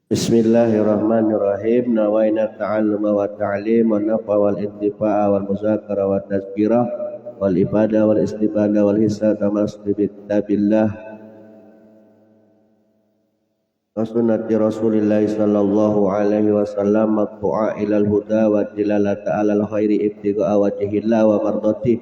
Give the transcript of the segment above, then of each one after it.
Bismillahirrahmanirrahim. Nawaina ta'alluma wa ta'lim wa nafa wal intifa'a wal muzakara wa tazkirah wal ibadah wal istibadah wal hisab tamasbi bi kitabillah wa sunnati Rasulillah sallallahu alaihi wasallam maqtu'a ilal huda wa dilalata alal khairi ibtigha'a wajhillah wa mardati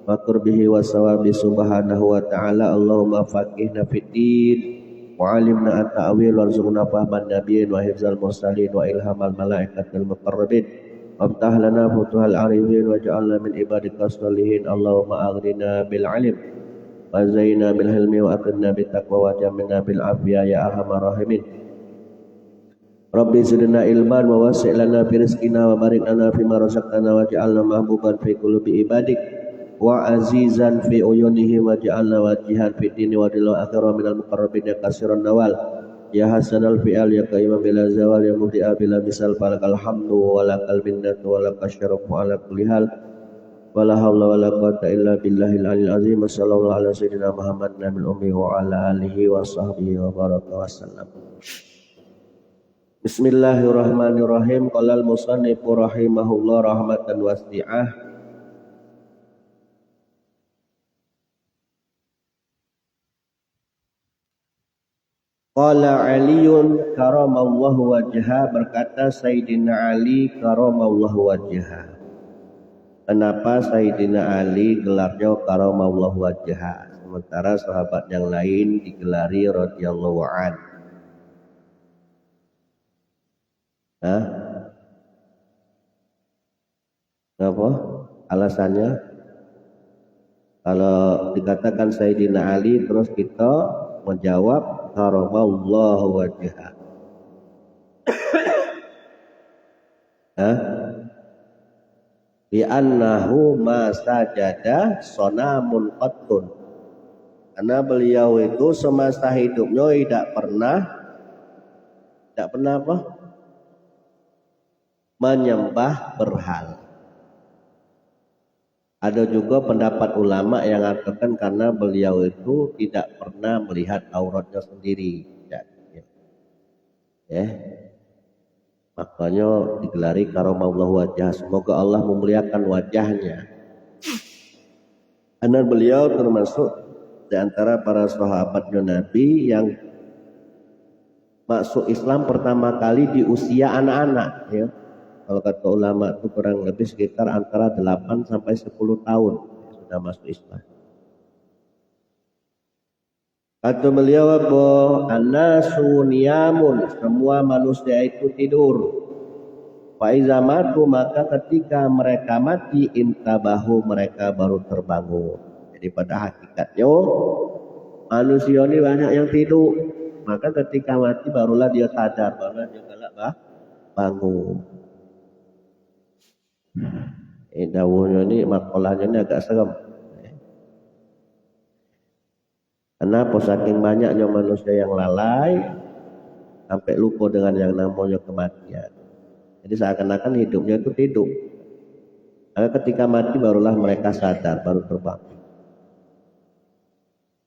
wa qurbihi wa sawabi subhanahu wa ta'ala. Allahumma faqihna fid din wa'alimna at-ta'wil warzuqna fahman nabiyyin wa hifzal mursalin wa ilhamal malaikatil muqarrabin wabtah lana futuhal arifin waj'alna min ibadika sholihin. Allahumma aghnina bil ilm wa zayyina bil hilmi wa aqinna bit taqwa wa jamilna bil afiyah ya arhamar rahimin. Rabbi zidna ilman wa wasi' lana fi rizqina wa barik lana fima razaqtana waj'alna mahbuban fi qulubi ibadik wa azizan fi uyunihim wa ja'alna wajihan fi dini wa dil akhirah minal muqarrabin ya kasiran nawal ya hasanal fi'al ya qaiman bila zawal ya mubdi'a bila misal falakal hamdu wa lakal minnatu wa lakal syarafu ala kulli hal wa la hawla wa la quwwata illa billahil aliyil azim. Sallallahu ala sayyidina Muhammad nabil ummi wa ala alihi wa sahbihi wa baraka wa sallam. Bismillahirrahmanirrahim. Qala al-musannifu rahimahullah rahmatan wasi'ah. Qala Aliun karamallahu wajha, berkata Sayyidina Ali karamallahu wajha. Kenapa Sayyidina Ali gelarnya karamallahu wajha, sementara sahabat yang lain digelari radhiyallahu an? Apa alasannya? Kalau dikatakan Sayyidina Ali terus kita menjawab karamallahu wajha. Bi annahu ma sajada sonamun qattun. Karena beliau itu semasa hidupnya tidak pernah apa? Menyembah berhala. Ada juga pendapat ulama yang mengatakan karena beliau itu tidak pernah melihat auratnya sendiri. Makanya digelari karamallahu wajah. Semoga Allah memuliakan wajahnya. Karena beliau termasuk di antara para sahabatnya Nabi yang masuk Islam pertama kali di usia anak-anak, ya. Kalau kata ulama itu kurang lebih sekitar antara 8 sampai 10 tahun sudah masuk Islam. Kata beliau apa? An-nasu niyamun, semua manusia itu tidur. Fa iza matu, maka ketika mereka mati intabahu, mereka baru terbangun. Jadi pada hakikatnya manusia ini banyak yang tidur. Maka ketika mati barulah dia sadar, barulah dia galak bangun. Dawuhnya ini makolahnya ini agak serem. Kenapa? Saking banyaknya manusia yang lalai sampai lupa dengan yang namanya kematian. Jadi seakan-akan hidupnya itu tidur. Maka ketika mati barulah mereka sadar, baru terbangun.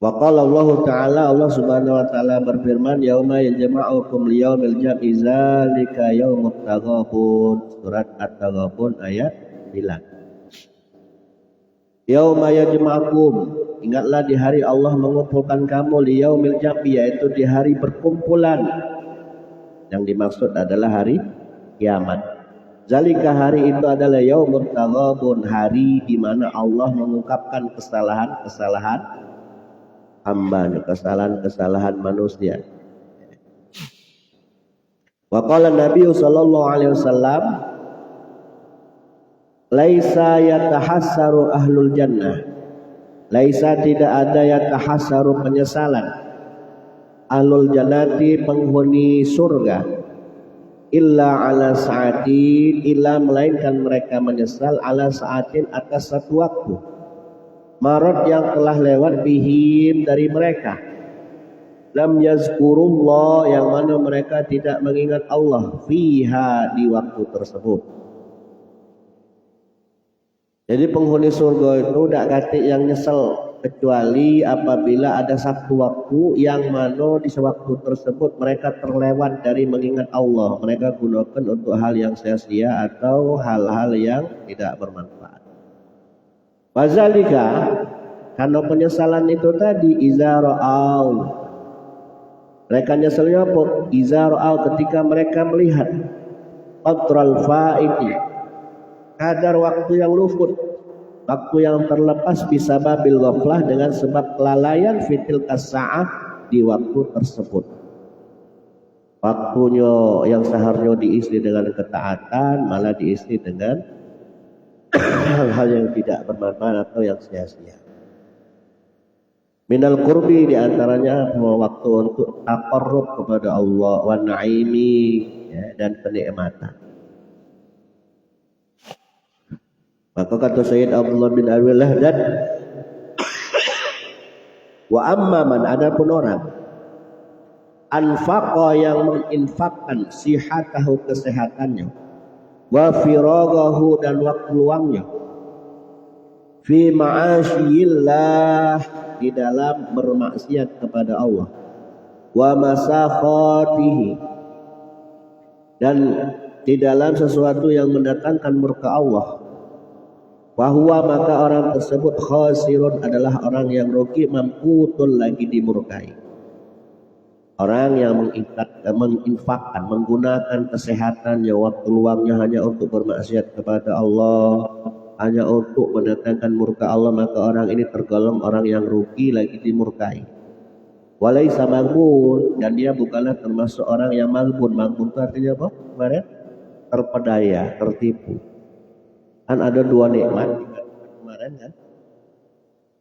Wa qala Allah Ta'ala, Allah Subhanahu wa taala berfirman, yauma yajma'ukum liyaumil jam'i zalika yaumut taghabun. Surat At-Taghabun ayat 9. Yauma yajma'ukum, ingatlah di hari Allah mengumpulkan kamu liyaumil jam'i, yaitu di hari perkumpulan. Yang dimaksud adalah hari kiamat. Zalika, hari itu adalah yaumut taghabun, hari di mana Allah mengungkapkan kesalahan-kesalahan hamba, kesalahan-kesalahan manusia. Wa qala Nabi sallallahu alaihi wasallam, laisa yatahassaru ahlul jannah, laisa tidak ada yatahassaru penyesalan, ahlul jannati penghuni surga, illa ala sa'atin, illa melainkan mereka menyesal ala sa'atin atas satu waktu, marad yang telah lewat bihim dari mereka, lam yazkurullah yang mana mereka tidak mengingat Allah fiha di waktu tersebut. Jadi penghuni surga itu tidak kata yang nyesel kecuali apabila ada satu waktu yang mana di sewaktu tersebut mereka terlewat dari mengingat Allah, mereka gunakan untuk hal yang sia-sia atau hal-hal yang tidak bermanfaat. Wazalika, karena penyesalan itu tadi iza ra'au, mereka nyesalnya apa? Iza ra'au, ketika mereka melihat qadral fa'iti, kadar waktu yang luput, waktu yang terlepas bisababil ghaflah, dengan sebab kelalaian fitil kasa'ah di waktu tersebut. Waktunya yang seharusnya diisi dengan ketaatan malah diisi dengan hal-hal yang tidak bermanfaat atau yang sia-sia. Minal qurbi, diantaranya waktu untuk taqarrub kepada Allah, wa na'imi, ya, dan kenikmatan. Maka kata Sayyid Abdullah bin Abi Lahdad, wa amma man, adapun orang anfaqa, yang menginfakkan sihatahu, kesehatannya, wa firagahu, dan waktu luangnya, fi ma'asyillah, di dalam bermaksiat kepada Allah, wa masakhatihi, dan di dalam sesuatu yang mendatangkan murka Allah, bahwa maka orang tersebut khasirun, adalah orang yang rugi, mamputul, lagi dimurkai. Orang yang menginfakkan, menggunakan kesehatannya, waktu luangnya hanya untuk bermaksiat kepada Allah, hanya untuk mendatangkan murka Allah, maka orang ini tergolong orang yang rugi, lagi dimurkai. Walaisa maghbun, dan dia bukanlah termasuk orang yang maghbun. Maghbun itu artinya apa? Kemarin terpedaya, tertipu. Kan ada dua nikmat kemarin kan,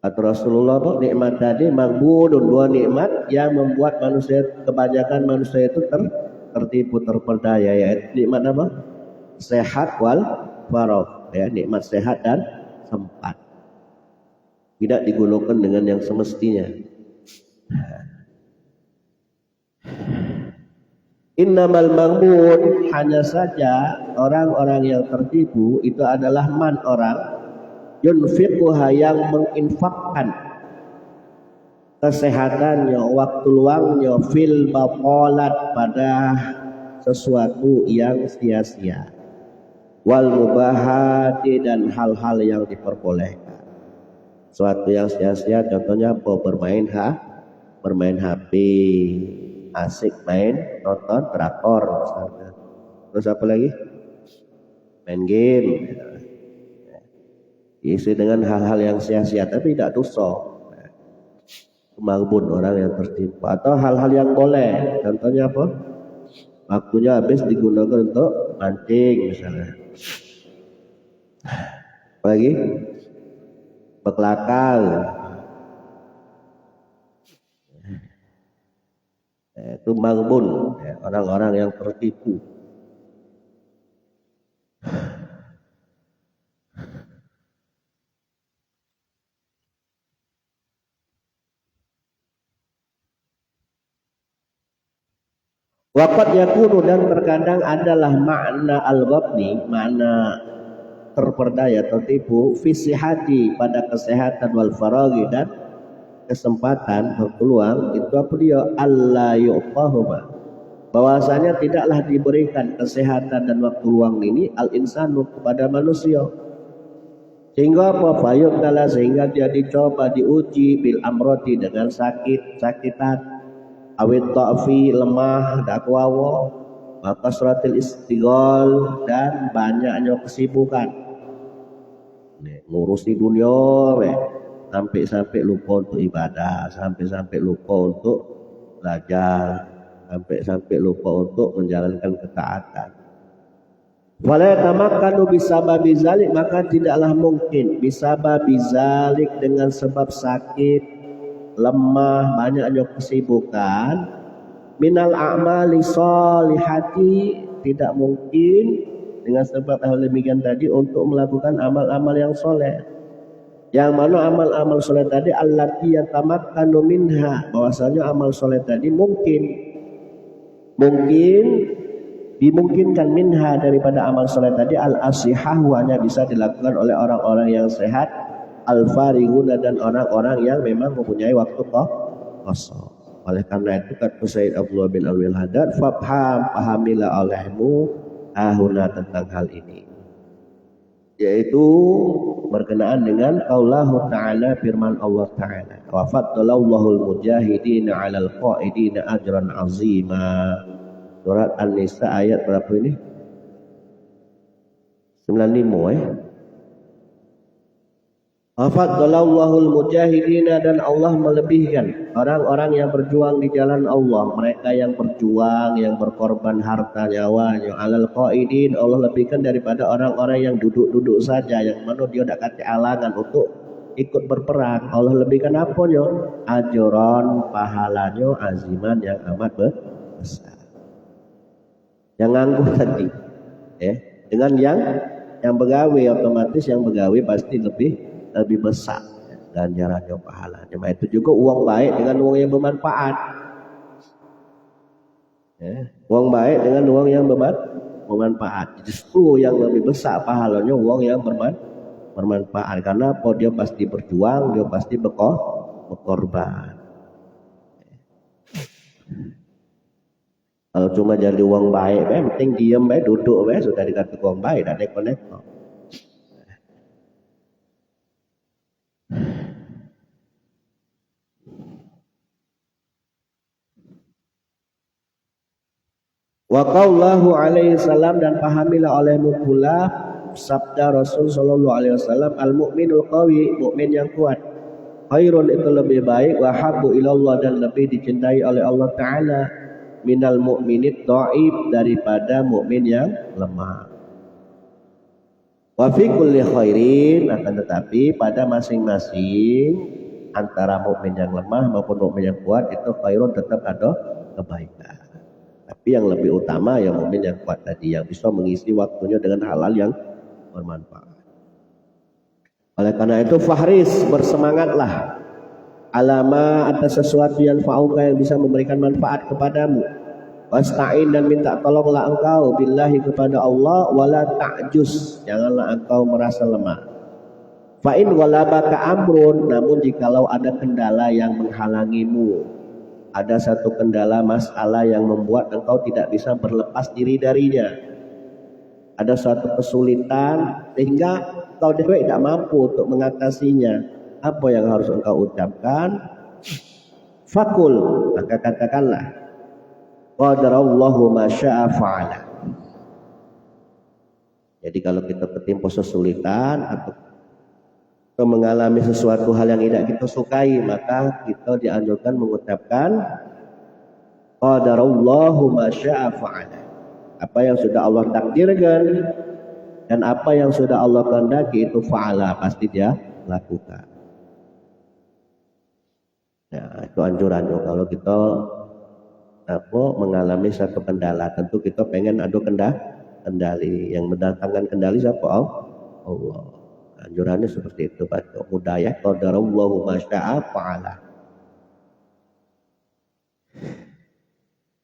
kata Rasulullah, nikmat tadi maghbunun, dua nikmat yang membuat manusia, kebanyakan manusia itu tertipu, terpedaya, yaitu nikmat apa? Sehat wal faragh, ya, nikmat sehat dan sempat, tidak digunakan dengan yang semestinya. Innamal maghbun, hanya saja orang-orang yang tertipu itu adalah man, orang yunfiquha, yang menginfakkan kesehatannya, waktu luangnya, fil baqalat, pada sesuatu yang sia-sia, wal mubahati, dan hal-hal yang diperbolehkan. Sesuatu yang sia-sia contohnya apa? Bermain HP, asik main nonton drakor misalnya. Terus apa lagi? Main game. Diisi dengan hal-hal yang sia-sia tapi tidak dosa. Maghbun, orang yang tertipu. Atau hal-hal yang boleh, contohnya apa? Waktunya habis digunakan untuk mancing misalnya. Apa lagi? Berkelakar. Itu maghbun, orang-orang yang tertipu. Waqad yakunu, dan terkadang adalah makna al-ghabni, makna terperdaya, tertipu, fi sihati, pada kesehatan, wal faraghi, dan kesempatan, berpeluang, itu apa dia? Allah yu'tahuma, bahwasanya tidaklah diberikan kesehatan dan waktu luang ini al-insanu, kepada manusia, sehingga apa? Fayuqtala, sehingga dia dicoba, diuji, bil amroti, dengan sakitan, awit ta'fi, lemah, dakwawo, maka suratil istighol, dan banyaknya kesibukan, ngurusi dunia, sampai lupa untuk ibadah, sampai lupa untuk belajar, sampai lupa untuk menjalankan ketaatan. Wala tamakkanu bisababi zalik, maka tidaklah mungkin bisababi zalik, dengan sebab sakit, lemah, banyaknya kesibukan, minal a'mali sholihati, tidak mungkin dengan sebab hal demikian tadi untuk melakukan amal-amal yang soleh. Yang mana amal-amal soleh tadi allati yatamakkanu minha, bahwasanya amal soleh tadi mungkin dimungkinkan minha, daripada amal soleh tadi al-asihah, hanya bisa dilakukan oleh orang-orang yang sehat, al-fariguna dan orang-orang yang memang mempunyai waktu kosong. Oleh karena itu kata Sayyid Abdullah bin Alwi al-Haddad, pahamilah olehmu ahuna tentang hal ini, yaitu berkenaan dengan Allah Ta'ala, firman Allah Ta'ala, wa faddalallahul mujahidina 'alal qa'idina ajran 'azima. Surat An-Nisa ayat berapa ini? 95 Faddalallahul mujahidina, dan Allah melebihkan orang-orang yang berjuang di jalan Allah, mereka yang berjuang, yang berkorban harta nyawanya. Alal qaidin, Allah lebihkan daripada orang-orang yang duduk-duduk saja, yang mana dia tidak kata alangan untuk ikut berperang. Allah lebihkan apa nyo? Ajron, pahalanya aziman yang amat besar. Yang nganggur tadi, dengan yang begawe, otomatis yang begawe pasti lebih besar ganjarannya, pahalanya. Itu juga uang baik dengan uang yang bermanfaat. Uang baik dengan uang yang bermanfaat. Justru yang lebih besar pahalanya uang yang bermanfaat. Karena apa? Dia pasti berjuang, dia pasti berkorban. Kalau cuma jadi uang baik, penting diem, duduk, sudah dikatakan uang baik, dan neko-neko. Wa qaulahu alaihi salam, dan pahamilah olehmu pula sabda Rasul sallallahu alaihi wasallam, al mukminul qawi, mukmin yang kuat, khairun, itu lebih baik, wa habbu ilallah, dan lebih dicintai oleh Allah Ta'ala, minal mu'minid dhaif, daripada mukmin yang lemah. Wa fi kulli khairin, akan tetapi pada masing-masing antara mukmin yang lemah maupun mukmin yang kuat itu khairun, tetap ada kebaikan. Tapi yang lebih utama ya mukmin yang kuat tadi, yang bisa mengisi waktunya dengan hal-hal yang bermanfaat. Oleh karena itu fahris, bersemangatlah, alama atas sesuatu yang fa'uka, yang bisa memberikan manfaat kepadamu. Wasta'in, dan minta tolonglah engkau billahi, kepada Allah, wala ta'jus, janganlah engkau merasa lemah. Fa'in walabaka amrun, namun jikalau ada kendala yang menghalangimu, ada satu kendala masalah yang membuat engkau tidak bisa berlepas diri darinya, ada suatu kesulitan sehingga engkau tidak mampu untuk mengatasinya, apa yang harus engkau ucapkan? Fakul, maka katakanlah, qadarallahu ma syaa fa'ala. Jadi kalau kita ketimpa kesulitan atau mengalami sesuatu hal yang tidak kita sukai, maka kita dianjurkan mengucapkan qadarallahu ma syaa fa'ala. Apa yang sudah Allah takdirkan dan apa yang sudah Allah kehendaki itu fa'ala, pasti dia lakukan. Nah, itu anjurannya. Kalau kita mengalami satu kendala, tentu kita pengen ada kendali. Yang mendatangkan kendali siapa? Allah. Anjurannya seperti itu, Pak. Mudah ya, qadarallahu ma syaa fa'ala.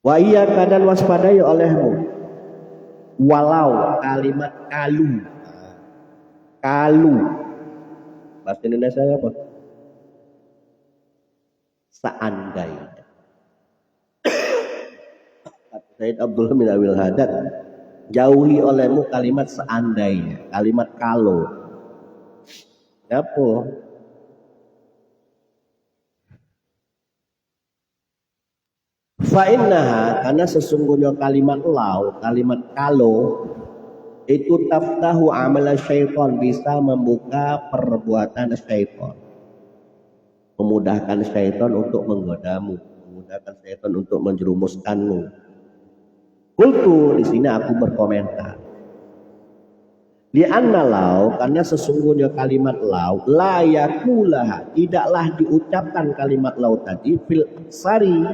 Wa iyyaka, dan waspadai olehmu, walau, kalimat kalu. Bahasa Indonesia apa? Seandainya. Sayyid Abdullah bin Alwi al-Haddad, jauhi olehmu kalimat seandainya, kalimat kalau. Apa? Fa'innaha, karena sesungguhnya kalimat lau, kalimat kalau itu taftahu amala syaitan, bisa membuka perbuatan syaitan, memudahkan syaitan untuk menggodamu, memudahkan syaitan untuk menjerumuskanmu. Kultu, di sini aku berkomentar, li'anna lau, karena sesungguhnya kalimat lau, la yakulah, tidaklah diucapkan kalimat lau tadi, fil sari,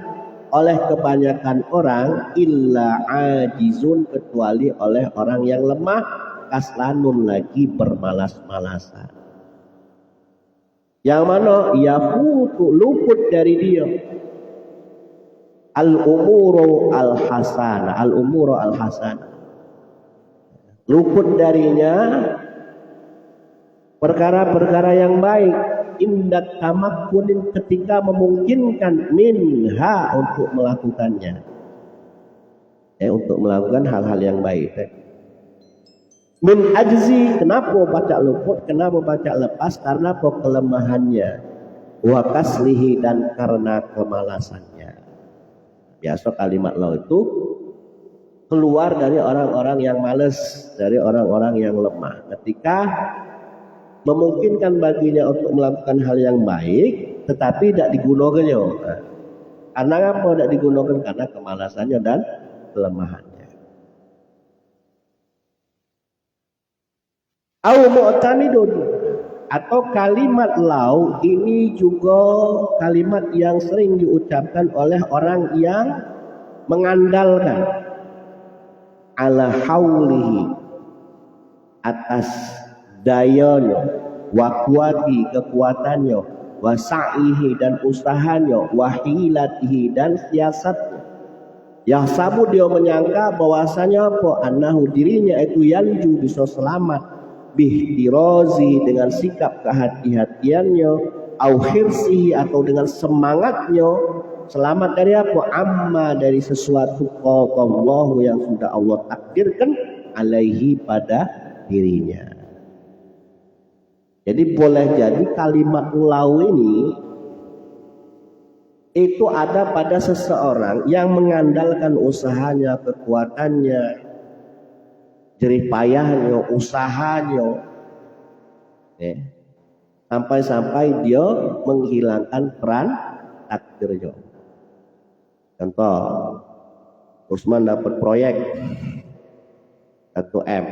oleh kebanyakan orang, illa ajizun, kecuali oleh orang yang lemah, kaslanun, lagi bermalas-malasan, yang mana yafutu, luput dari dia, al-umuru al-hasanah, luput darinya perkara-perkara yang baik indat tamakkunin ketika memungkinkan minha untuk melakukannya, untuk melakukan hal-hal yang baik. Min ajzi, kenapa baca luput, kenapa baca lepas, karena kelemahannya, wa kaslihi, dan karena kemalasannya. Biasa kalimat law itu keluar dari orang-orang yang malas, dari orang-orang yang lemah. Ketika memungkinkan baginya untuk melakukan hal yang baik, tetapi tidak digunakannya. Karena apa tidak digunakan? Karena kemalasannya dan kelemahannya. Au mu'tamidun, atau kalimat lau ini juga kalimat yang sering diucapkan oleh orang yang mengandalkan ala haulihi, atas dayanya, wa kuwati, kekuatannya, wa sa'ihi, dan usahanya, wa hilatihi, dan siasatnya. Yang sabu dia menyangka bahwasanya apa? Annahu, dirinya itu yanju, bisa selamat, bihtirazi, dengan sikap kehati-hatiannya, au hirsihi, atau dengan semangatnya, selamat dari apa? Amma, dari sesuatu qatallahu, yang sudah Allah takdirkan alaihi, pada dirinya. Jadi boleh jadi kalimat lau ini itu ada pada seseorang yang mengandalkan usahanya, kekuatannya, jerih payahnya, usahanya, sampai-sampai dia menghilangkan peran takdirnya. Contoh, Usman dapat proyek 1M,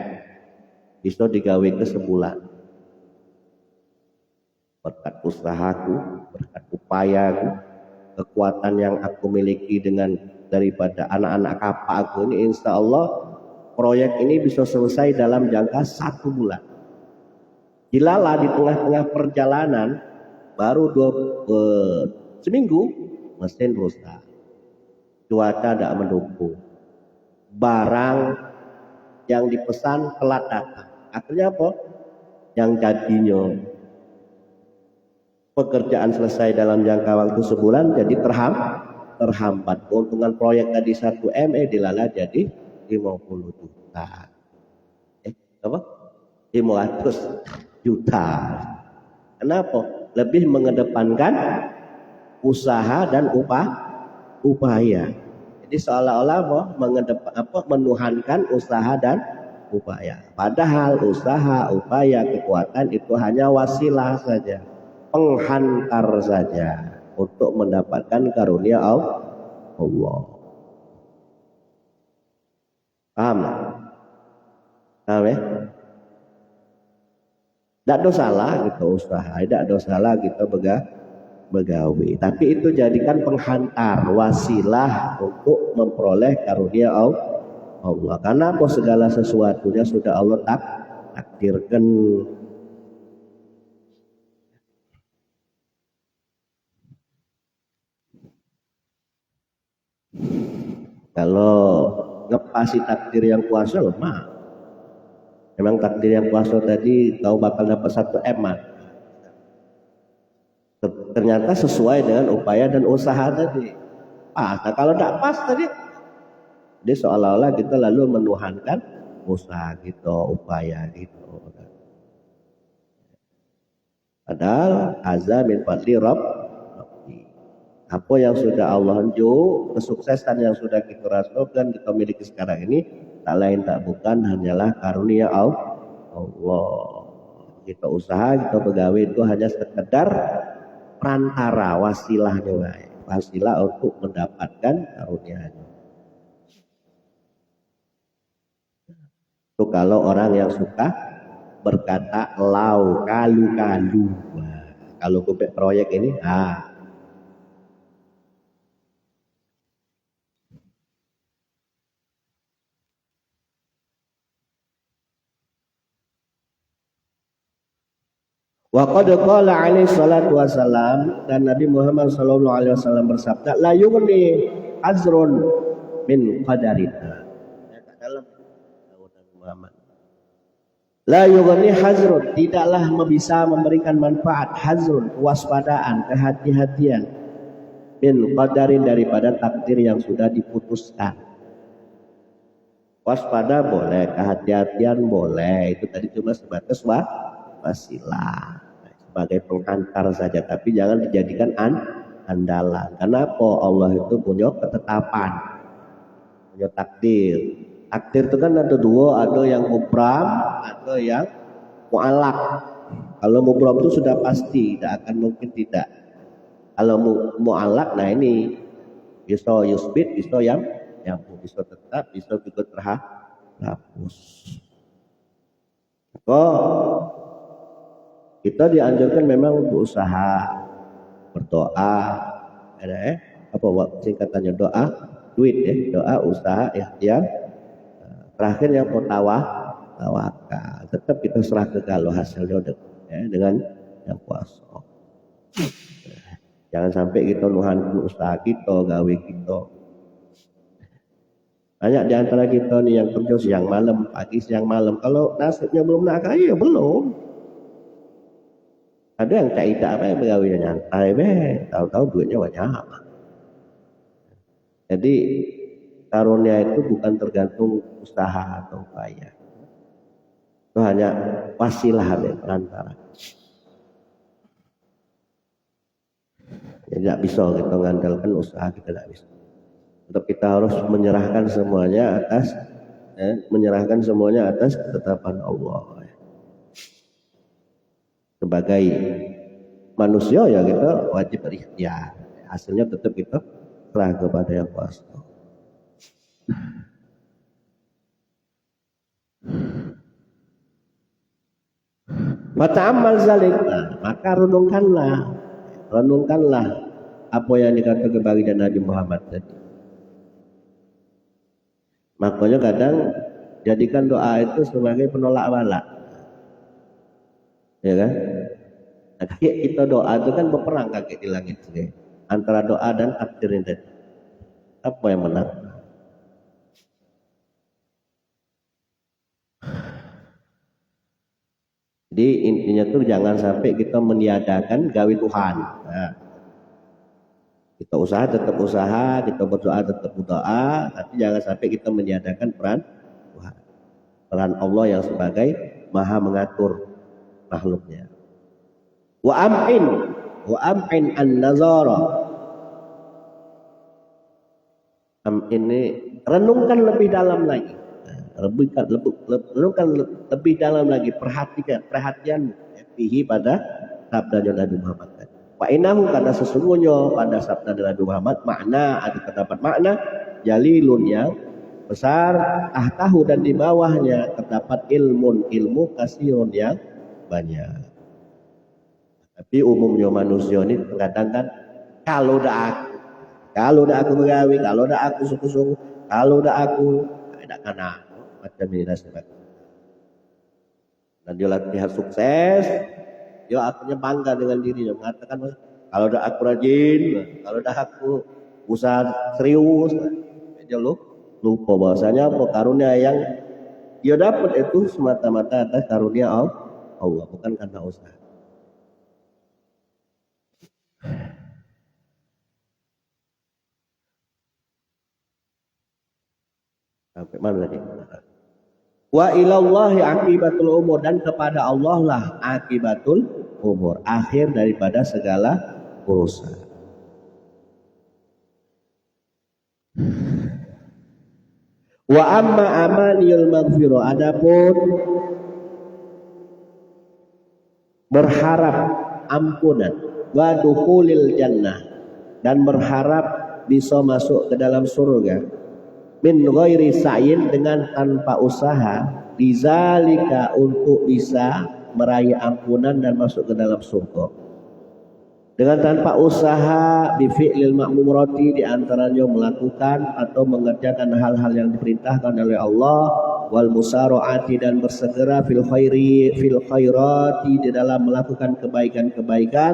bisa digawe ke sebulan. Berkat usahaku, berkat upayaku, kekuatan yang aku miliki dengan daripada anak-anak kapal aku ini, insya Allah proyek ini bisa selesai dalam jangka 1 bulan. Dilalah di tengah-tengah perjalanan, baru seminggu mesin rusak, cuaca tidak mendukung, barang yang dipesan telat datang. Akhirnya apa? Yang jadinya pekerjaan selesai dalam jangka waktu sebulan jadi terhambat. Keuntungan proyek tadi 1M dilalah jadi 50 juta. Apa? 500 juta. Kenapa? Lebih mengedepankan usaha dan upaya. Jadi seolah-olah menuhankan usaha dan upaya. Padahal usaha, upaya, kekuatan itu hanya wasilah saja, penghantar saja untuk mendapatkan karunia Allah. Paham? Paham ya? Tidak dosalah kita usaha, tidak dosalah kita begawi. Tapi itu jadikan penghantar, wasilah untuk memperoleh karunia Allah. Karena apa? Segala sesuatunya sudah Allah takdirkan. Kalau ngepasi takdir yang kuasa lemah. Memang takdir yang kuasa tadi kau bakal dapat 1M. Ternyata sesuai dengan upaya dan usaha tadi. Nah, kalau tidak pas tadi, dia seolah-olah kita lalu menuhankan usaha kita, upaya gitu. Padahal azza min fadli Rabbi. Apa yang sudah Allah unjuk, kesuksesan yang sudah kita rasakan, kita miliki sekarang ini, tak lain tak bukan hanyalah karunia Allah. Kita usaha, kita pegawai itu hanya sekedar perantara, wasilahnya, wasilah untuk mendapatkan karunia-Nya. Itu kalau orang yang suka berkata lau, kalu. Kalau proyek ini, wa qad qala alaihi salatu wasalam, dan Nabi Muhammad sallallahu alaihi wasallam bersabda, la yughni azrun min qadarina. Dalam Nabi Muhammad, La yughni hazrun, tidaklah bisa memberikan manfaat hazrun, kewaspadaan, kehati-hatian min qadarin, daripada takdir yang sudah diputuskan. Waspada boleh, kehati-hatian boleh, itu tadi cuma sebatas wasilah, sebagai pengantar saja, tapi jangan dijadikan andalan. Kenapa? Allah itu punya ketetapan, punya takdir. Takdir itu kan ada dua, ada yang mubram, ada yang mu'alak. Kalau mubram itu sudah pasti, tidak akan mungkin tidak. Kalau mu'alak, nah ini bisa yusbit, bisa yang bisa tetap, bisa juga terhapus. Kita dianjurkan memang untuk usaha, berdoa, apa singkatannya doa, duit ya, doa, usaha, ikhtiar. Terakhir yang tawakal, tetap kita serah ke kalau hasilnya dengan yang kuasa. Jangan sampai kita nuhan usaha kita, gawe kita. Banyak di antara kita nih yang kerja siang malam, pagi siang malam. Kalau nasibnya belum nak kaya, belum. Ada yang tidak apa yang pegawainya nyantai, tahu-tahu duitnya banyak. Jadi karunia itu bukan tergantung usaha atau upaya. Itu hanya wasilah perantara. Ya, tidak bisa kita mengandalkan usaha, kita tidak bisa. Tetap kita harus menyerahkan semuanya atas ketetapan Allah. Sebagai manusia ya kita wajib berikhtiar. Hasilnya tetap kita serah kepada yang kuasa. Fata'ammal zalik, maka renungkanlah apa yang dikatakan baginda Nabi Muhammad tadi. Makanya kadang jadikan doa itu sebagai penolak bala, ya kan? Nah, kita doa itu kan berperang kaki di langit antara doa dan takdir ini. Apa yang menang? Jadi intinya tuh jangan sampai kita meniadakan gawe Tuhan. Nah, kita usaha tetap usaha, kita berdoa tetap berdoa, tapi jangan sampai kita meniadakan peran Tuhan, peran Allah yang sebagai Maha mengatur makhluknya. Wa am'in an-nazara. Ini renungkan lebih dalam lagi. Renungkan lebih dalam lagi, perhatian fihi pada sabda Nabi Muhammad. Wa innahu, karena sesungguhnya pada sabda Nabi Muhammad makna, ada terdapat makna jalilun yang besar, tahtahu dan di bawahnya terdapat ilmu kasirun yang banyak. Tapi umumnya manusia ini terkadang kan kalau dah aku begawi, kalau dah aku sungguh-sungguh, kalau dah aku tidak kena macam ini nasibnya. Dan dia lihat sukses, dia akhirnya bangga dengan dirinya, mengatakan kalau dah aku rajin, kalau dah aku usaha serius, dia lupa bahwasanya apa karunia yang dia dapat itu semata-mata atas karunia Allah, bukan karena usaha. Sampai mana tadi? Wa ilallahi akibatul umur, dan kepada Allah lah akibatul umur, akhir daripada segala urusan. Wa amma amaniyul maghfirah, adapun berharap ampunan, wa dukhulil jannah, dan berharap bisa masuk ke dalam surga, min ghairi sa'in, dengan tanpa usaha, bizalika, untuk bisa meraih ampunan dan masuk ke dalam surga. Dengan tanpa usaha, bifi'lil ma'murati, di antaranya melakukan atau mengerjakan hal-hal yang diperintahkan oleh Allah, wal musara'ati, dan bersegera fil khairati, di dalam melakukan kebaikan-kebaikan,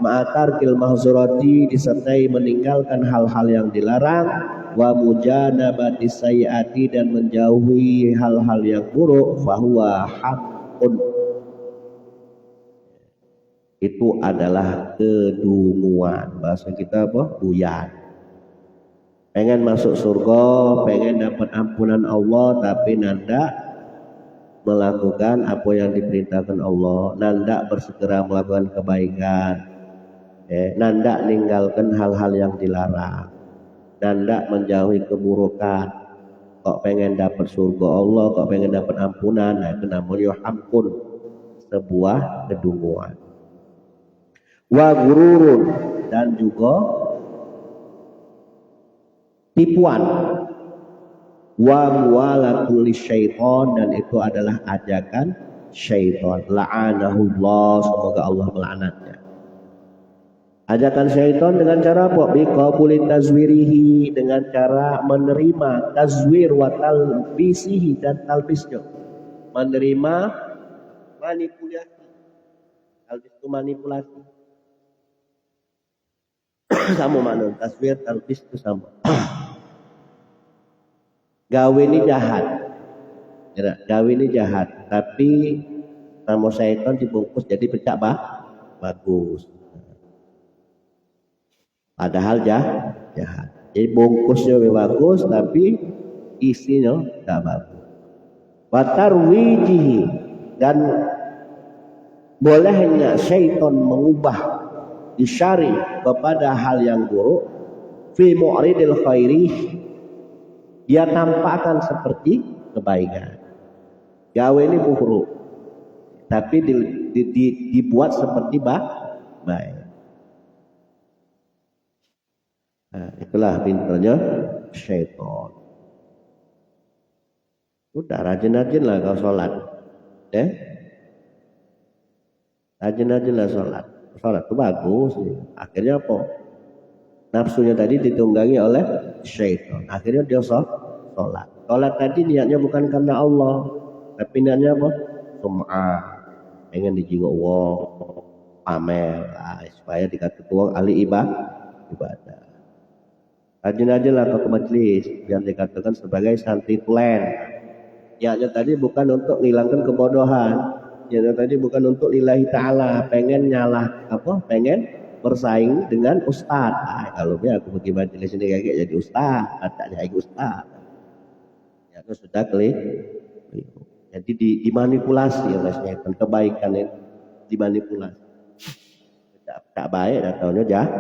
ma'atarkil mahzurati, disertai meninggalkan hal-hal yang dilarang, wa mujanabati sayyiati, dan menjauhi hal-hal yang buruk, fahuwa haqqun. Itu adalah kedunguan. Bahasa kita apa? Buyan. Pengen masuk surga, pengen dapat ampunan Allah, tapi nanda melakukan apa yang diperintahkan Allah, nanda bersegera melakukan kebaikan, nanda ninggalkan hal-hal yang dilarang, nanda menjauhi keburukan. Kok pengen dapat surga Allah, kok pengen dapat ampunan, nah itu namanya haqqun, sebuah kedunguan. Wa gururun, dan juga tipuan. Wa muwalatul syaitan, dan itu adalah ajakan syaitan. La'anahullah, semoga Allah melaknatnya. Ajakan syaitan dengan cara apa? Biqabuli tazwirihi, dengan cara menerima tazwir wa talbisihi, dan talbisnya. Menerima manipulasi. Talbis itu manipulasi. Sama mana? Taswir, talbis itu sama. Gawe ini jahat. Gawe ini jahat. Tapi sama syaitan dibungkus jadi pecah bagus. Padahal jahat. Jadi bungkusnya bagus tapi isinya tidak bagus. Watarwijihi, dan bolehnya syaitan mengubah disyari kepada hal yang buruk. Fi mu'ridil khairi, dia tampakkan seperti kebaikan. Gawe ini buruk tapi dibuat seperti baik. Nah, itulah pinternya syaitan. Udah rajin-rajinlah kau sholat, rajin-rajinlah sholat. Sholat itu bagus. Akhirnya apa? Nafsunya tadi ditunggangi oleh syaitan. Akhirnya dia sholat. Sholat tadi niatnya bukan karena Allah, tapi niatnya apa? Sum'ah, pengen dijiwa Allah, pamer, supaya dikatakan uang ahli ibadah. Rajin-rajinlah ke majelis yang dikatakan sebagai santri tulen. Niatnya tadi bukan untuk menghilangkan kebodohan. Niatnya tadi bukan untuk lillahi ta'ala, pengen nyalah pengen bersaing dengan ustaz. Kalau dia aku pergi majelis ini kayak jadi ustaz, tak jadi ustaz. Ya itu sudah keliru. Jadi dimanipulasi oleh syaitan, kebaikan itu dimanipulasi. Tak baik datangnya jahat.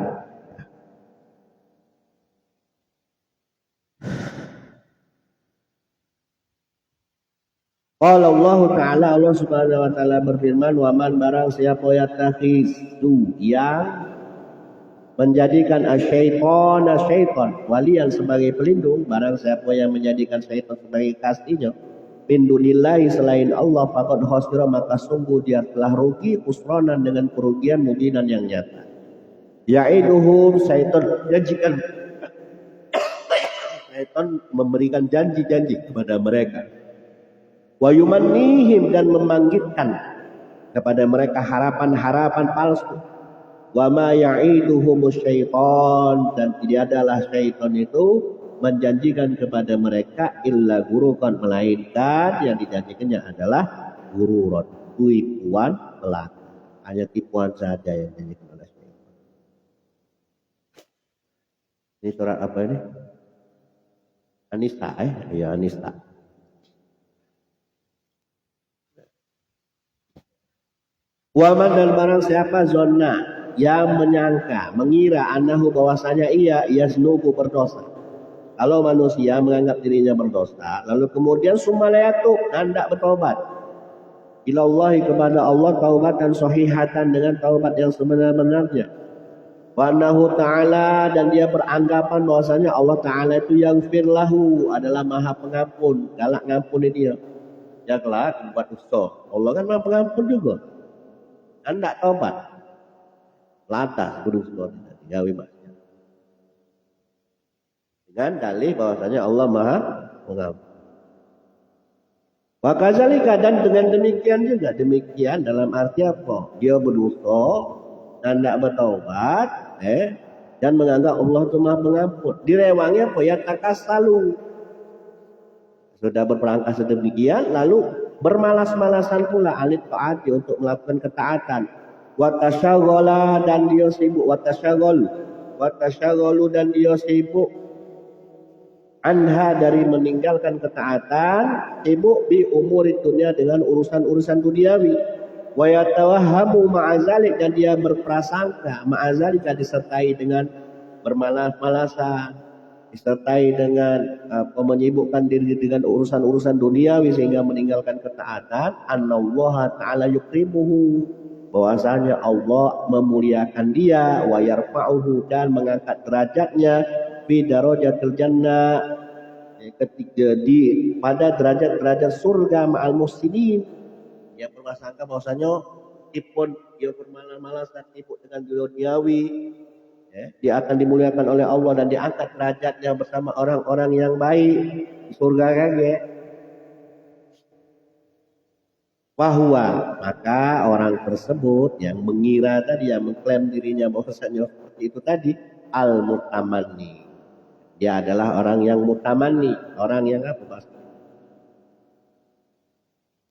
Qala Allah Ta'ala, Allah Subhanahu wa taala berfirman, wa man barang siapa yatakhizu, yang menjadikan syaitan walian sebagai pelindung, barang siapa yang menjadikan syaitan sebagai kasihnya min dunillahi, selain Allah, faqad khasira, maka sungguh dia telah rugi khusranan, dengan kerugian mubinan yang nyata. Ya'iduhum, syaitan janjikan, syaitan memberikan janji-janji kepada mereka. Wa yumannihim, dan membangkitkan kepada mereka harapan-harapan palsu. Wa ma ya'iduhumus syaitan, dan tidak adalah syaitan itu menjanjikan kepada mereka illa gurukan, melainkan yang dijanjikannya adalah gururon, tipuan belaka. Hanya tipuan saja yang dijanjikan oleh syaitan. Ini surat apa ini? An-Nisa, ya An-Nisa. Waman, dan barang siapa zonna, yang menyangka, mengira, anahu, bahwasanya ia yasnuku, berdosa. Kalau manusia menganggap dirinya berdosa, lalu kemudian sumalayatu, hendak bertobat, ilallahi, kepada Allah, taubatan sahihatan, dengan taubat yang sebenar-benarnya. Wa annahu ta'ala, dan dia beranggapan bahwasanya Allah Ta'ala itu yang firlahu, adalah maha pengampun, galak ngampuni dia. Ya kelak buat usaha, Allah kan maha pengampun juga. Hendak tobat, lantas gunung Sinai gawe maksiat dengan dalih bahwasanya Allah maha pengampun. Wa kadzalika, dan dengan demikian juga, demikian dalam arti apa? Dia berdosa dan tidak bertaubat, dan menganggap Allah itu maha pengampun. Direwangi apa? Ya takassalu, sudah berperangkat sedemikian, lalu bermalas-malasan pula alit taati untuk melakukan ketaatan. Wa tasyaghala dan dia sibuk, wa tasyaghalu dan dia sibuk anha dari meninggalkan ketaatan, sibuk bi umuri dunia dengan urusan-urusan duniawi. Wa yatawahhamu ma'azalik dan dia berprasangka ma'azalika disertai dengan bermalas-malasan, disertai dengan menyibukkan diri dengan urusan-urusan duniawi sehingga meninggalkan ketaatan. Annallaha ta'ala yukrimuhu, bahwasanya Allah memuliakan dia, wa yarfa'uhu dan mengangkat derajatnya fi darajatil jannah, ketika pada derajat-derajat surga ma'al muhsinin. Dia berprasangka bahwasanya meskipun dia bermalas-malasan sibuk dengan duniawi, dia akan dimuliakan oleh Allah dan diangkat derajatnya bersama orang-orang yang baik di surga kage. Bahwa maka orang tersebut yang mengira tadi, yang mengklaim dirinya bahwasanya seperti itu tadi, al-mutamanni, dia adalah orang yang mutamanni, orang yang apa bahasa?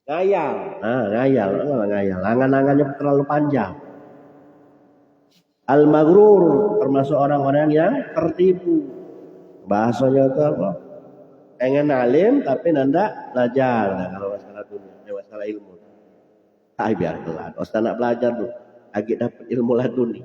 Ngayal. Ngayal. Angan-angannya terlalu panjang. Al-maghrur termasuk orang-orang yang tertipu. Bahasanya itu apa? Pengen alim tapi nanda belajar. Nah, kalau masalah dunia, masalah ilmu. Biar pelan. Ustaz nak belajar tuh, lagi dapat ilmu laduni.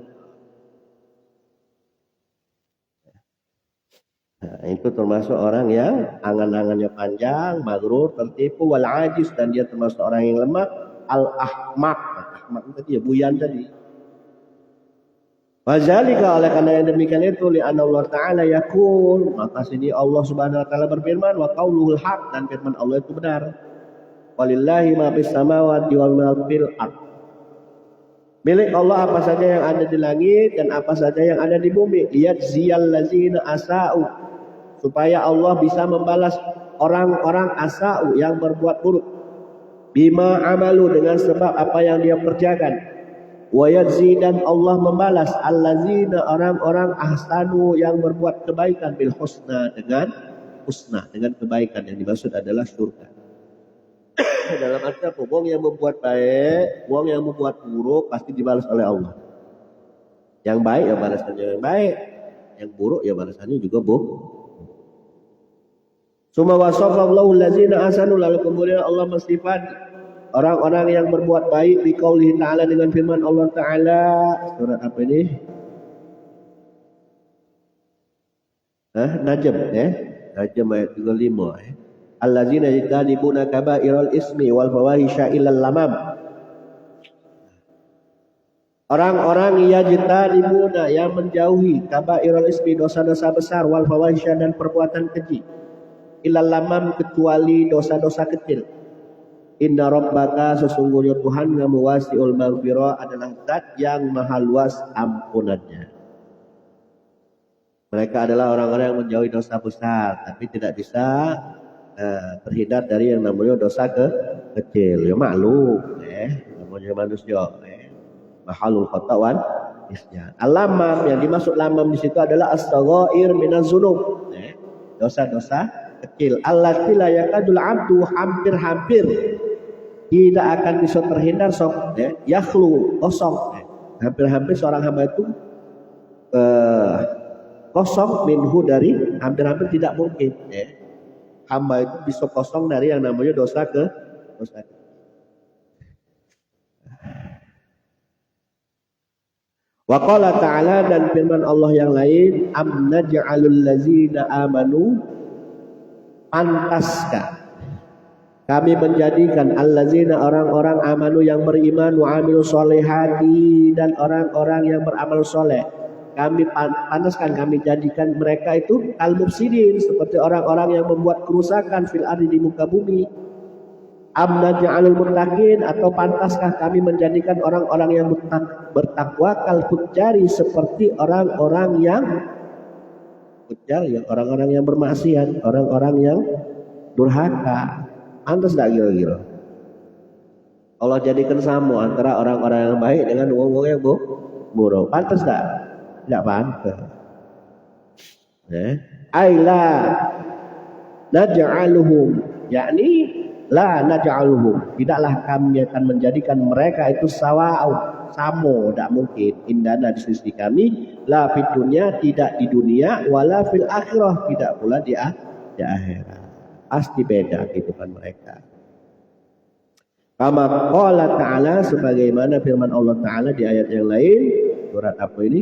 Nah, itu termasuk orang yang angan-angannya panjang, maghrur, tertipu, wal ajiz, dan dia termasuk orang yang lemah, al-ahmaq. Ahmaq tadi ya, buyan tadi. Wazalika, oleh karena yang demikian itu, li'anna Allah Ta'ala yakul, maka sini Allah Subhanahu Wa Ta'ala berfirman, wa qauluhul haq, dan firman Allah itu benar. Walillahi ma fis samawati wal ma fil ardh. Milik Allah apa saja yang ada di langit dan apa saja yang ada di bumi. Lihat ziyal lazina asa'u, supaya Allah bisa membalas orang-orang asa'u yang berbuat buruk. Bima amalu, dengan sebab apa yang dia kerjakan. Wa yajzi, dan Allah membalas allazina, orang-orang ahsanu yang berbuat kebaikan, bil husna, dengan husna, dengan kebaikan yang dimaksud adalah surga. Dalam arti apa? Wong yang membuat baik, wong yang membuat buruk pasti dibalas oleh Allah. Yang baik ya balasannya yang baik, yang buruk ya balasannya juga buruk. Suma wasafallahu allazina ahsanu, lalu kemudian Allah mensifati orang-orang yang berbuat baik di qaulihi ta'ala dengan firman Allah Ta'ala. Surat apa ini? Najm, Najm ayat 35. Allazina yajtanibuna kaba'iral ismi wal fawahisha illal lamam. Orang-orang yajtanibuna, yang menjauhi kaba'iral ismi, dosa-dosa besar, wal fawahisha, dan perbuatan keji, illal lamam, kecuali dosa-dosa kecil. Inna rabbaka, sesungguhnya Tuhan kamu, wasi'ul maghfirah, adalah zat yang maha luas ampunannya. Mereka adalah orang-orang yang menjauhi dosa besar, tapi tidak bisa terhindar dari yang namanya dosa kecil. Ya maklum, namanya manusia, mahalul khatawan isyan. Al-lamam, yang dimaksud lamam di situ adalah as-saghair minaz dzunub, dosa-dosa kecil. Allati la yakadul abdu, hampir-hampir tidak akan bisa terhindar yakhlu, kosong. Hampir-hampir seorang hamba itu kosong minhu, dari hampir-hampir tidak mungkin. Hamba itu bisa kosong dari yang namanya dosa dosa. Wa qala ta'ala, dan firman Allah yang lain, am naj'alul ladzina amanu, pantaskah kami menjadikan alladzina, orang-orang amanu yang beriman, wa amilus sholihati, dan orang-orang yang beramal soleh, kami pantaskan, kami jadikan mereka itu al-mufsidin, seperti orang-orang yang membuat kerusakan fil ardi, di muka bumi. Am naj'alul muttaqin, atau pantaskah kami menjadikan orang-orang yang bertakwa kal fujjari, seperti orang-orang yang fujjar, yang orang-orang yang bermaksiat, orang-orang yang durhaka. Pantas tak kira-kira Allah jadikan sama antara orang-orang yang baik dengan wong-wong yang buruk? Pantas tak? Tidak pantas. Aila naj'aluhum, yakni la naj'aluhum, tidaklah kami akan menjadikan mereka itu sawa'un, samo, tidak mungkin, indana di sisi kami, la fid dunya, tidak di dunia, wala fil akhirah, tidak pula di akhirat. Pasti beda kehidupan mereka. Kama qala ta'ala, sebagaimana firman Allah Ta'ala di ayat yang lain, surat apa ini?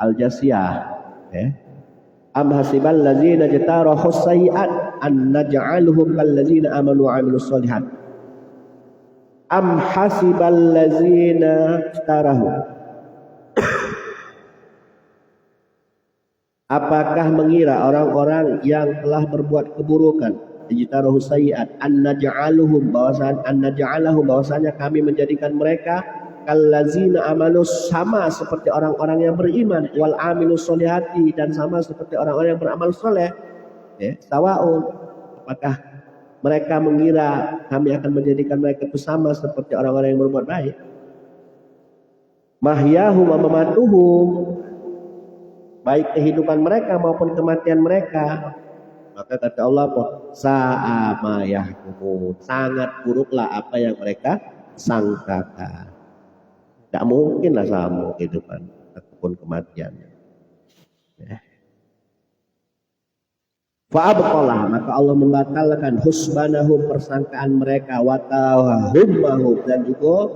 Al-Jasiyah. Am hasibal ladzina jatarahu sayyi'at an naj'aluhum kal ladzina amanu wa 'amilus shalihat. Am hasibal ladzina jatarahu, apakah mengira orang-orang yang telah berbuat keburukan, jatarahu sayyi'at an naj'aluhum, bahwasanya kami menjadikan mereka kallazina amanu, sama seperti orang-orang yang beriman, wal amilus solihati, dan sama seperti orang-orang yang beramal soleh. Sawaun, apakah mereka mengira kami akan menjadikan mereka itu sama seperti orang-orang yang berbuat baik? Mahyahum wa mamatuhum, baik kehidupan mereka maupun kematian mereka. Maka kata Allah, sa'a ma yahkumun, sangat buruklah apa yang mereka sangkakan. Tidak mungkinlah sama kehidupan ataupun kematiannya. Fa'abqalah, maka Allah membatalkan husbanahum, persangkaan mereka, wa tawahumahum, dan juga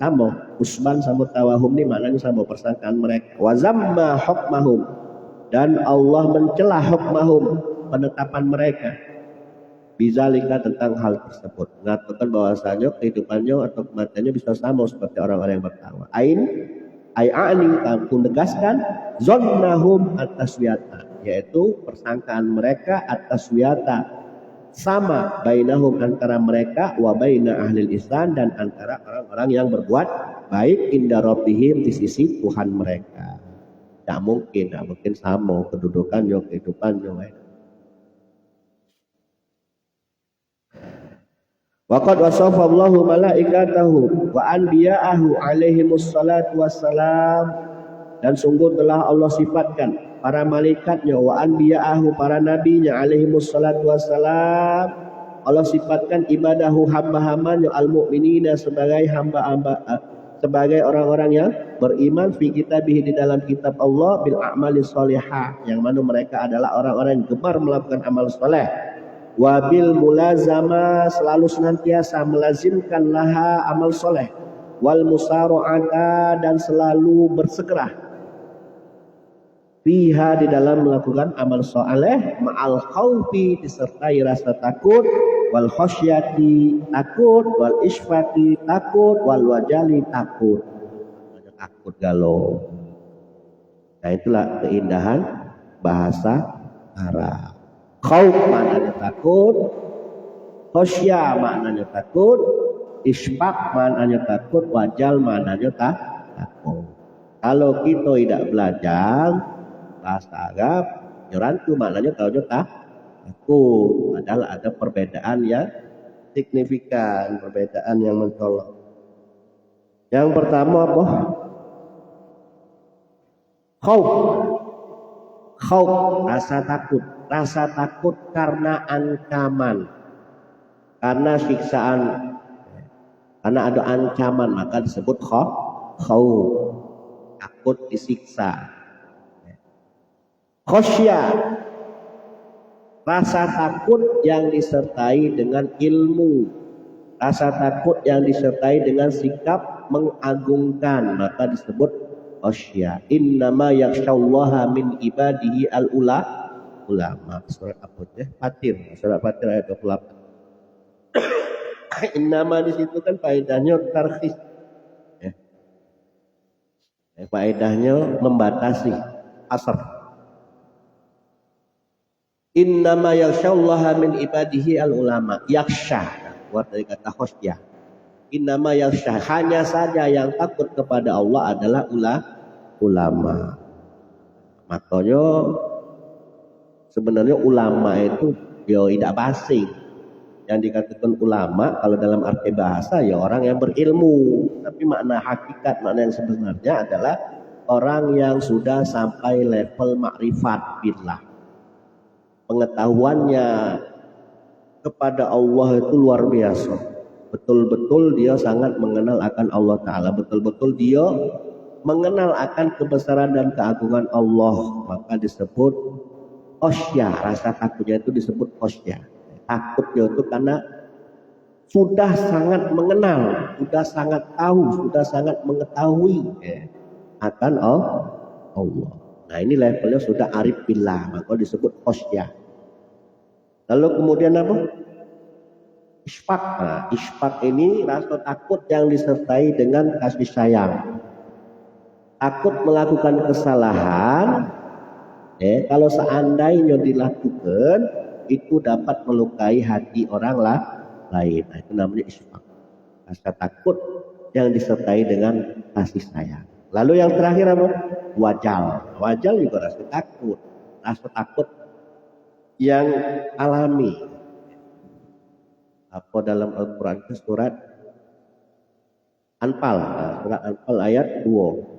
sama husban sama tawahum ini maknanya sama, persangkaan mereka. Wa zamma hukmahum, dan Allah mencela hukmahum, penetapan mereka. Bizalika, tentang hal tersebut, mengatakan bahwasanya kehidupannya atau kematiannya bisa sama seperti orang-orang yang bertakwa. Ai'ani, aku menegaskan zonnahum at-taswiyata, yaitu persangkaan mereka at-taswiyata, sama bainahum, antara mereka, wa baina ahlil ihsan, dan antara orang-orang yang berbuat baik, inda rabbihim, di sisi Tuhan mereka. Tidak mungkin sama kedudukannya, kehidupannya. Waqad wasafa Allahu malaikatahu wa anbiya'ahu alaihimus salatu wassalam, dan sungguh telah Allah sifatkan para malaikatnya, wa anbiya'ahu, para nabinya, alaihimus salatu wassalam, Allah sifatkan ibadahu, hamba-hambanya, al-mu'minina, sebagai hamba-hamba, sebagai orang-orang yang beriman, fi kitabih, di dalam kitab Allah, bil a'malis sholihah, yang mana mereka adalah orang-orang yang gemar melakukan amal soleh. Wabil mulazama, selalu senantiasa melazimkan laha, amal soleh. Wal musaro'ata, dan selalu bersegera fiha, di dalam melakukan amal soleh, ma'al khawfi, disertai rasa takut, wal khosyati, takut, wal isfati, takut, wal wajali, takut. Takut galau. Nah, itulah keindahan bahasa Arab. Khauf maknanya takut, khosya maknanya takut, isfaq maknanya takut, wajal maknanya takut. Kalau kita tidak belajar bahasa Arab, nyorantu maknanya tahu takut. Padahal ada perbedaan yang signifikan, perbedaan yang mencolok. Yang pertama apa? Khauf, rasa takut. Rasa takut karena ancaman, karena siksaan, karena ada ancaman, maka disebut khauf, takut disiksa. Khosyah, rasa takut yang disertai dengan ilmu, rasa takut yang disertai dengan sikap mengagungkan, maka disebut khosyah. Innama yakhsyallaha min ibadihi al-ulama. Surat apa ya? Fatir, surat Fatir ayat 28. Innama di situ kan faedahnya tarkhis. Faedahnya membatasi, asar. Innama yakhsyallaha min ibadihi al-ulama. Yakhsha, buat dari kata khosyah. Innama yakhsha, hanya saja yang takut kepada Allah adalah ulama. Makanya sebenarnya ulama itu tidak basing. Yang dikatakan ulama kalau dalam arti bahasa ya orang yang berilmu, tapi makna hakikat, makna yang sebenarnya adalah orang yang sudah sampai level makrifat billah. Pengetahuannya kepada Allah itu luar biasa. Betul-betul dia sangat mengenal akan Allah Ta'ala. Betul-betul dia mengenal akan kebesaran dan keagungan Allah. Maka disebut khosya. Rasa takutnya itu disebut khosya. Takutnya itu karena sudah sangat mengenal, sudah sangat tahu, sudah sangat mengetahui akan Allah. Nah ini levelnya sudah arif billah, maka disebut khosya. Lalu kemudian apa? Isfaq. Nah, isfaq ini rasa takut yang disertai dengan kasih sayang. Takut melakukan kesalahan, kalau seandainya dilakukan, itu dapat melukai hati orang lain. Nah, itu namanya isfaq. Rasa takut yang disertai dengan kasih sayang. Lalu yang terakhir apa? Wajal. Wajal juga rasa takut. Rasa takut yang alami. Apa dalam Al-Quran itu surat Anfal. Nah, surat Anfal ayat 2.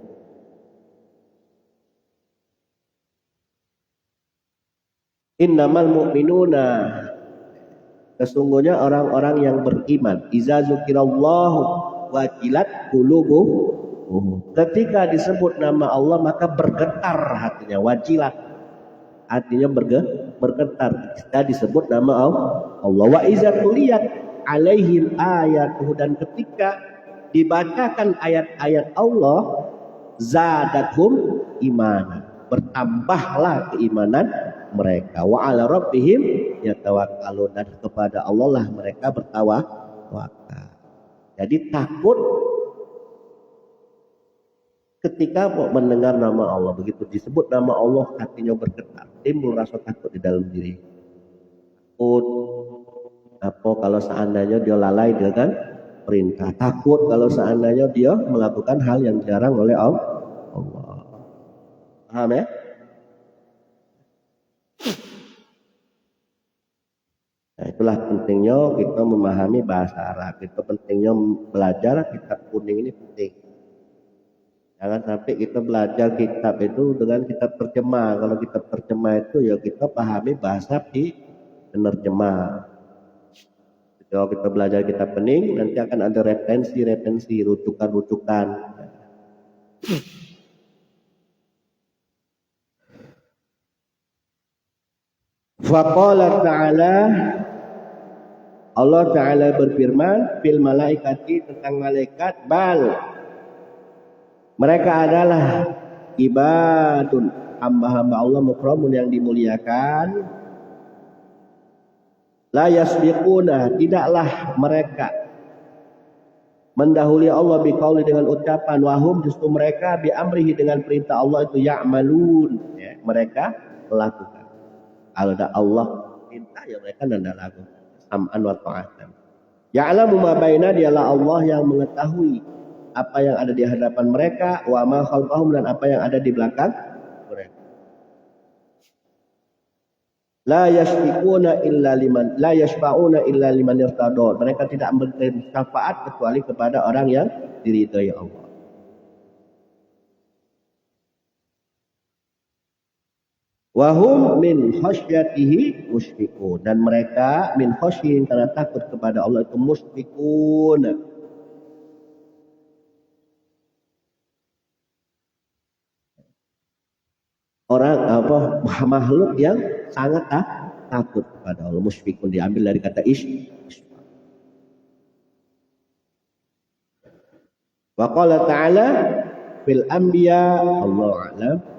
Innamal mu'minuna, sesungguhnya orang-orang yang beriman, iza zukirallahu wajilat qulubuhum, ketika disebut nama Allah maka bergetar hatinya. Wajilat artinya bergetar ketika disebut nama Allah. Wa iza tuliyat alaihim ayatuhu, dan ketika dibacakan ayat-ayat Allah, zadathum imanan, bertambahlah keimanan mereka. Wa ala rabbihim yatawakkalun, dan kepada Allah lah mereka bertawakal. Jadi takut ketika mendengar nama Allah, begitu disebut nama Allah hatinya bergetar, timbul rasa takut di dalam diri. Takut apa kalau seandainya dia lalai dengan perintah, takut kalau seandainya dia melakukan hal yang dilarang oleh Allah. Paham ya? Nah, itulah pentingnya kita memahami bahasa Arab. Itu pentingnya belajar kitab kuning ini penting. Jangan sampai kita belajar kitab itu dengan kitab terjemah. Kalau kitab terjemah itu ya kita pahami bahasa di penerjemah. Kalau kita belajar kitab kuning, nanti akan ada referensi, rujukan-rujukan. Faqala ta'ala, Allah Ta'ala berfirman fil malaikati, tentang malaikat, bal, mereka adalah ibadun, hamba-hamba Allah mukramun yang dimuliakan, la yasbiquna, tidaklah mereka mendahului Allah biqauli, dengan ucapan, wahum, justru mereka bi amrihi, dengan perintah Allah itu ya'malun, ya, mereka melakukan. Kalau ada Allah minta ya mereka tidak lakukan. Sam'an wa ta'atan. Ya'lamu ma baina, dialah Allah yang mengetahui apa yang ada di hadapan mereka, wa ma khalfahum, dan apa yang ada di belakang mereka. La yashfa'una illa liman irtadha. Mereka tidak memberi syafaat kecuali kepada orang yang diridhai Allah. Wahum min khasyatihi musyfiqun, dan mereka min khasyin, karena takut kepada Allah itu musyfiqun, orang makhluk yang sangat takut kepada Allah. Musyfiqun diambil dari kata wa qala ta'ala fil anbiya, Allahu a'lam.